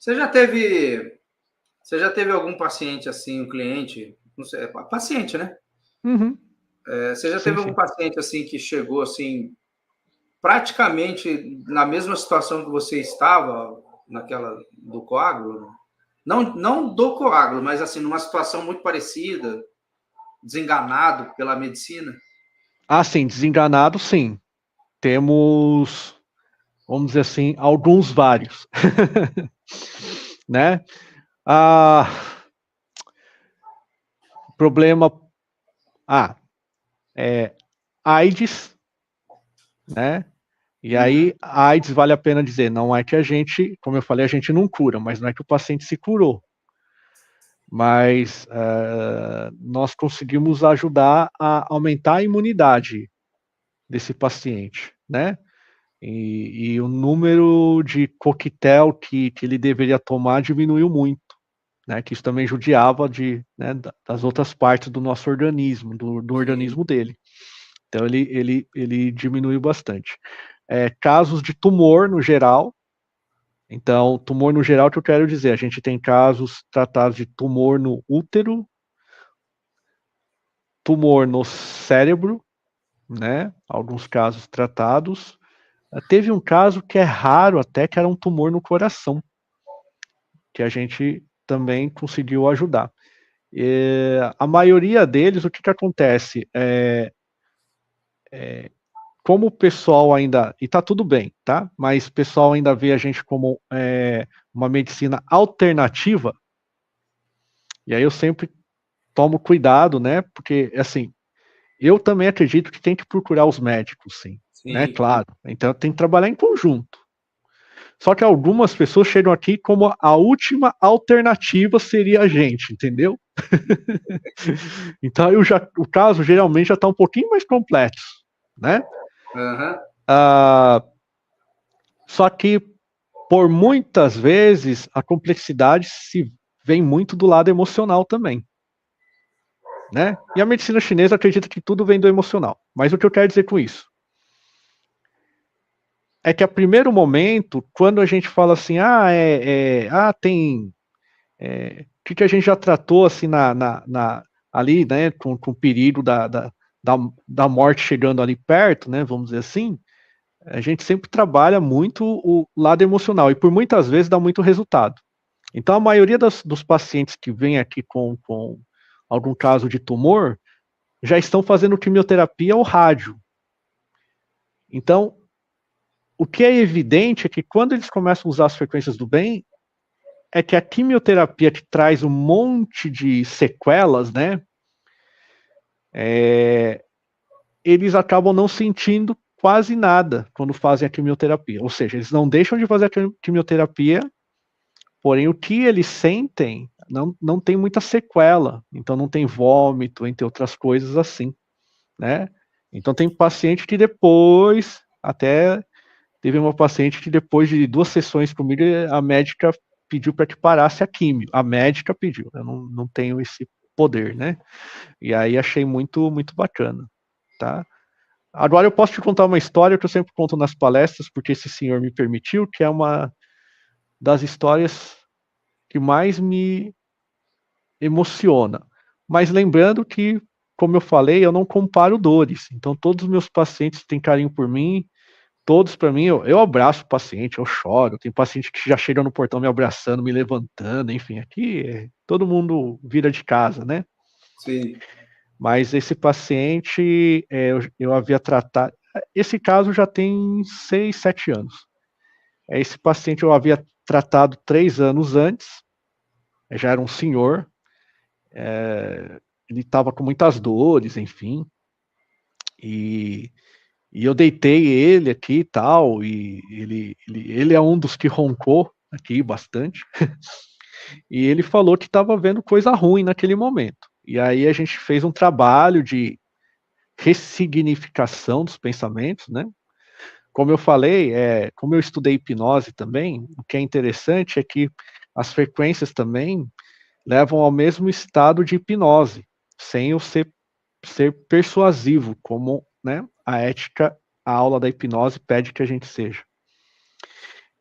Você já teve, você já teve algum paciente assim, um cliente, não sei, paciente, né? Uhum. Você já Sim, teve algum sim. paciente assim que chegou assim, praticamente na mesma situação que você estava, naquela do coágulo? Não do coágulo, mas assim, numa situação muito parecida, desenganado pela medicina? Ah, sim, desenganado, sim. Temos, vamos dizer assim, alguns vários, né? Ah, problema, ah, é AIDS, né? E Uhum. aí, a AIDS vale a pena dizer, não é que a gente, como eu falei, a gente não cura, mas não é que o paciente se curou. Mas nós conseguimos ajudar a aumentar a imunidade desse paciente, né? E o número de coquetel que ele deveria tomar diminuiu muito, né? Que isso também judiava né, das outras partes do nosso organismo, do Sim. organismo dele. Então ele diminuiu bastante. Casos de tumor no geral. Então, tumor no geral, o que eu quero dizer? A gente tem casos tratados de tumor no útero, tumor no cérebro, né? Alguns casos tratados. Teve um caso que é raro até, que era um tumor no coração, que a gente também conseguiu ajudar. A maioria deles, o que, que acontece? Como o pessoal ainda. E tá tudo bem, tá? Mas o pessoal ainda vê a gente como uma medicina alternativa, e aí eu sempre tomo cuidado, né? Porque, assim, eu também acredito que tem que procurar os médicos, sim, né? Sim. Claro. Então tem que trabalhar em conjunto. Só que algumas pessoas chegam aqui como a última alternativa seria a gente, entendeu? Então o caso geralmente já está um pouquinho mais complexo, né? Uhum. Ah, só que por muitas vezes a complexidade se vem muito do lado emocional também, né? E a medicina chinesa acredita que tudo vem do emocional. Mas o que eu quero dizer com isso? É que a primeiro momento, quando a gente fala assim, tem que a gente já tratou assim ali, né, com o perigo da morte chegando ali perto, né, vamos dizer assim, a gente sempre trabalha muito o lado emocional e por muitas vezes dá muito resultado. Então a maioria dos pacientes que vêm aqui com algum caso de tumor já estão fazendo quimioterapia ou rádio. Então, o que é evidente é que quando eles começam a usar as frequências do bem, é que a quimioterapia que traz um monte de sequelas, né? Eles acabam não sentindo quase nada quando fazem a quimioterapia. Ou seja, eles não deixam de fazer a quimioterapia, porém o que eles sentem não tem muita sequela. Então não tem vômito, entre outras coisas assim, né? Então tem paciente que depois, até teve uma paciente que depois de 2 sessões comigo, a médica pediu para que parasse a quimio. A médica pediu, eu não tenho esse poder, né? E aí achei muito, muito bacana, tá? Agora eu posso te contar uma história que eu sempre conto nas palestras, porque esse senhor me permitiu, que é uma das histórias que mais me emociona. Mas lembrando que, como eu falei, eu não comparo dores. Então todos os meus pacientes têm carinho por mim, todos para mim, eu abraço o paciente, eu choro. Tem paciente que já chega no portão me abraçando, me levantando, enfim, aqui todo mundo vira de casa, né? Sim. Mas esse paciente, eu havia tratado. Esse caso já tem 6, 7 anos. Esse paciente eu havia tratado 3 anos antes, já era um senhor, ele estava com muitas dores, enfim, e, e eu deitei ele aqui e tal, e ele é um dos que roncou aqui bastante, e ele falou que estava vendo coisa ruim naquele momento. E aí a gente fez um trabalho de ressignificação dos pensamentos, né? Como eu falei, como eu estudei hipnose também, o que é interessante é que as frequências também levam ao mesmo estado de hipnose, sem eu ser persuasivo, como, né, a ética, a aula da hipnose pede que a gente seja.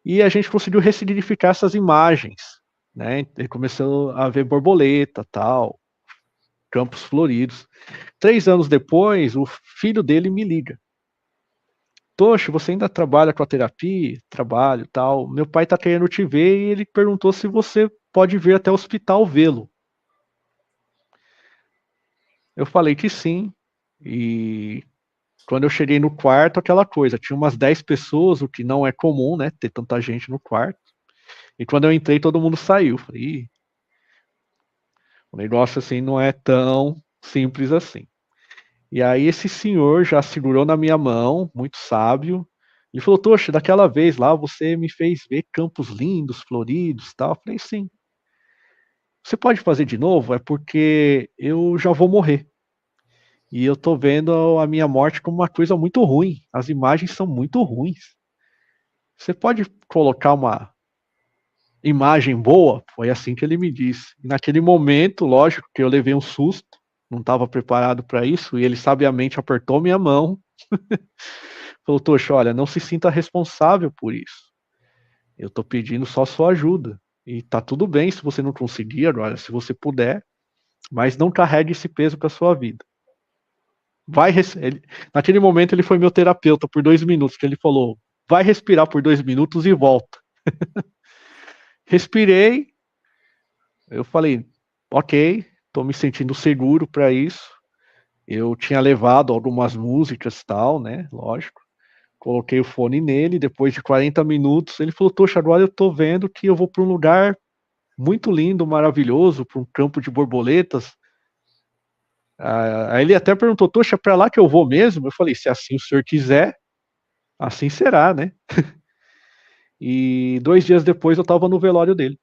E a gente conseguiu ressignificar essas imagens, né? Ele começou a ver borboleta, tal, campos floridos. 3 anos depois, o filho dele me liga. Tocho, você ainda trabalha com a terapia? Trabalho, tal. Meu pai tá querendo te ver e ele perguntou se você pode vir até o hospital vê-lo. Eu falei que sim. E quando eu cheguei no quarto, aquela coisa, tinha umas 10 pessoas, o que não é comum, né? Ter tanta gente no quarto. E quando eu entrei, todo mundo saiu. Falei, "Ih, o negócio assim não é tão simples assim." E aí esse senhor já segurou na minha mão, muito sábio. Ele falou, Tocha, daquela vez lá você me fez ver campos lindos, floridos, tal. Eu falei, sim. Você pode fazer de novo? É porque eu já vou morrer. E eu tô vendo a minha morte como uma coisa muito ruim. As imagens são muito ruins. Você pode colocar uma imagem boa? Foi assim que ele me disse. E naquele momento, lógico que eu levei um susto, não estava preparado para isso, e ele sabiamente apertou minha mão. Falou, Tocha, olha, não se sinta responsável por isso. Eu tô pedindo só sua ajuda. E tá tudo bem se você não conseguir agora, se você puder, mas não carregue esse peso para sua vida. Naquele momento ele foi meu terapeuta por 2 minutos, que ele falou, vai respirar por 2 minutos e volta. Respirei, eu falei, ok, tô me sentindo seguro para isso. Eu tinha levado algumas músicas e tal, né, lógico. Coloquei o fone nele, depois de 40 minutos, ele falou, Tocha, agora eu tô vendo que eu vou para um lugar muito lindo, maravilhoso, para um campo de borboletas. Aí ele até perguntou, Tocha, para lá que eu vou mesmo? Eu falei, se assim o senhor quiser, assim será, né? E 2 dias depois eu estava no velório dele.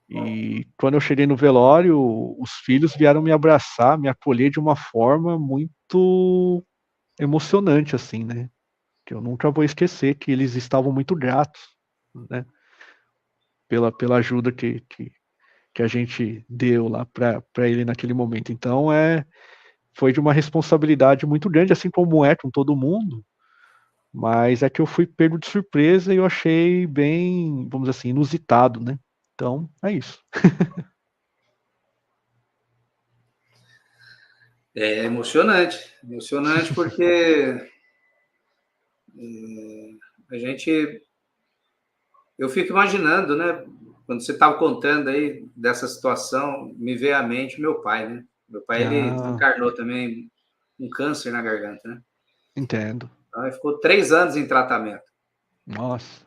E quando eu cheguei no velório, os filhos vieram me abraçar, me acolher de uma forma muito emocionante, assim, né? Que eu nunca vou esquecer, que eles estavam muito gratos, né? Pela ajuda que a gente deu lá para ele naquele momento. Então, foi de uma responsabilidade muito grande, assim como é com todo mundo, mas é que eu fui pego de surpresa e eu achei bem, vamos dizer assim, inusitado, né? Então, é isso. É emocionante porque a gente, eu fico imaginando, né? Quando você estava contando aí dessa situação, me veio à mente meu pai, né? Meu pai, ele Ah, encarnou também um câncer na garganta, né? entendo. Então, ele ficou 3 anos em tratamento. Nossa,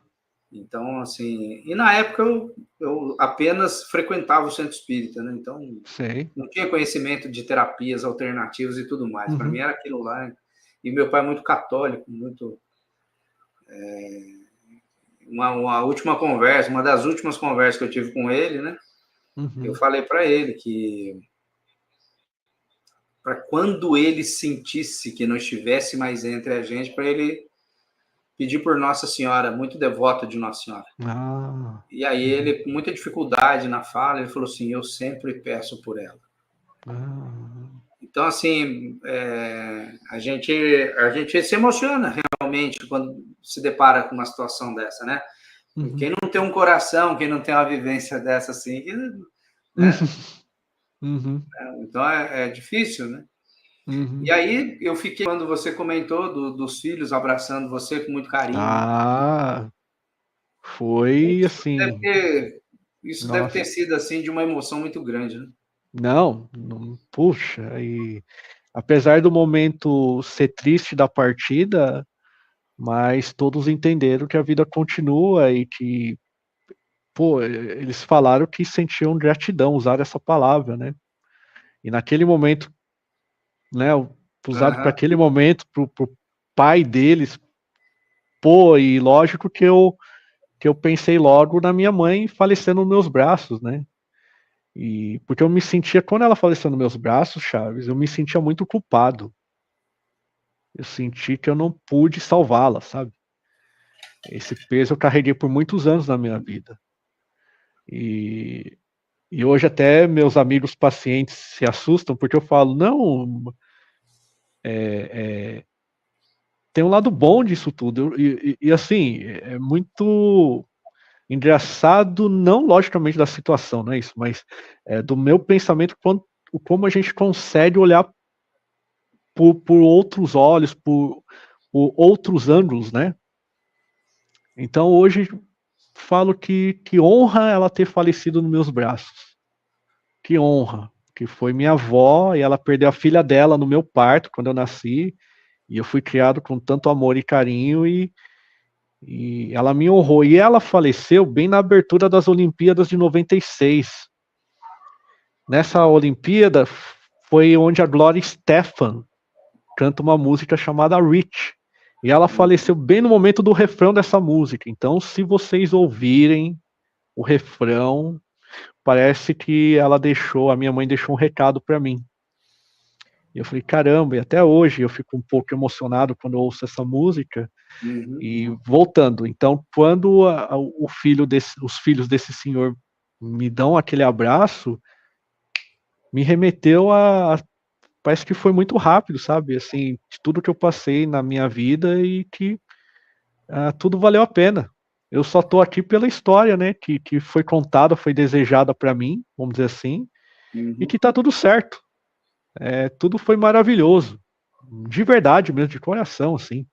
Então, assim, e na época eu apenas frequentava o centro espírita, né? Então, sei. não tinha conhecimento de terapias alternativas e tudo mais. Para mim Uhum, era aquilo lá. E meu pai é muito católico, muito. Uma última conversa, uma das últimas conversas que eu tive com ele, né? Eu uhum. falei para ele que para quando ele sentisse que não estivesse mais entre a gente, para ele pedir por Nossa Senhora, muito devoto de Nossa Senhora. Ah, E aí uhum. ele, com muita dificuldade na fala, ele falou assim: eu sempre peço por ela. Ah, Então, assim, a gente se emociona realmente quando se depara com uma situação dessa, né? uhum. Quem não tem um coração, quem não tem uma vivência dessa assim, né? Uhum, Então é difícil, né? E uhum. aí eu fiquei, quando você comentou dos filhos abraçando você com muito carinho, Ah, foi isso deve assim, ter, isso deve ter nossa, sido assim de uma emoção muito grande, né? não, não, puxa, e apesar do momento ser triste da partida, mas todos entenderam que a vida continua e que, pô, eles falaram que sentiam gratidão, usaram essa palavra, né? E naquele momento, né, usado para Aham. aquele momento, pro pai deles, pô, e lógico que eu pensei logo na minha mãe falecendo nos meus braços, né? E porque eu me sentia, quando ela faleceu nos meus braços, Chaves, eu me sentia muito culpado. Eu senti que eu não pude salvá-la, sabe? Esse peso eu carreguei por muitos anos na minha vida. E, e hoje até meus amigos pacientes se assustam porque eu falo, não, tem um lado bom disso tudo. E assim, é muito engraçado, não logicamente da situação, não é isso, mas do meu pensamento, como a gente consegue olhar por outros olhos, por outros ângulos, né? Então hoje falo que honra ela ter falecido nos meus braços. Que honra. Que foi minha avó e ela perdeu a filha dela no meu parto, quando eu nasci. E eu fui criado com tanto amor e carinho e ela me honrou. E ela faleceu bem na abertura das Olimpíadas de 96. Nessa Olimpíada foi onde a Gloria Estefan canta uma música chamada Rich. E ela faleceu bem no momento do refrão dessa música. Então, se vocês ouvirem o refrão, parece que a minha mãe deixou um recado para mim. E eu falei, caramba, e até hoje eu fico um pouco emocionado quando eu ouço essa música. Uhum. E voltando, então, quando os filhos desse senhor me dão aquele abraço, me remeteu parece que foi muito rápido, sabe? Assim, de tudo que eu passei na minha vida e que tudo valeu a pena. Eu só tô aqui pela história, né? Que foi contada, foi desejada para mim, vamos dizer assim, e que tá tudo certo. Tudo foi maravilhoso. De verdade mesmo, de coração, assim.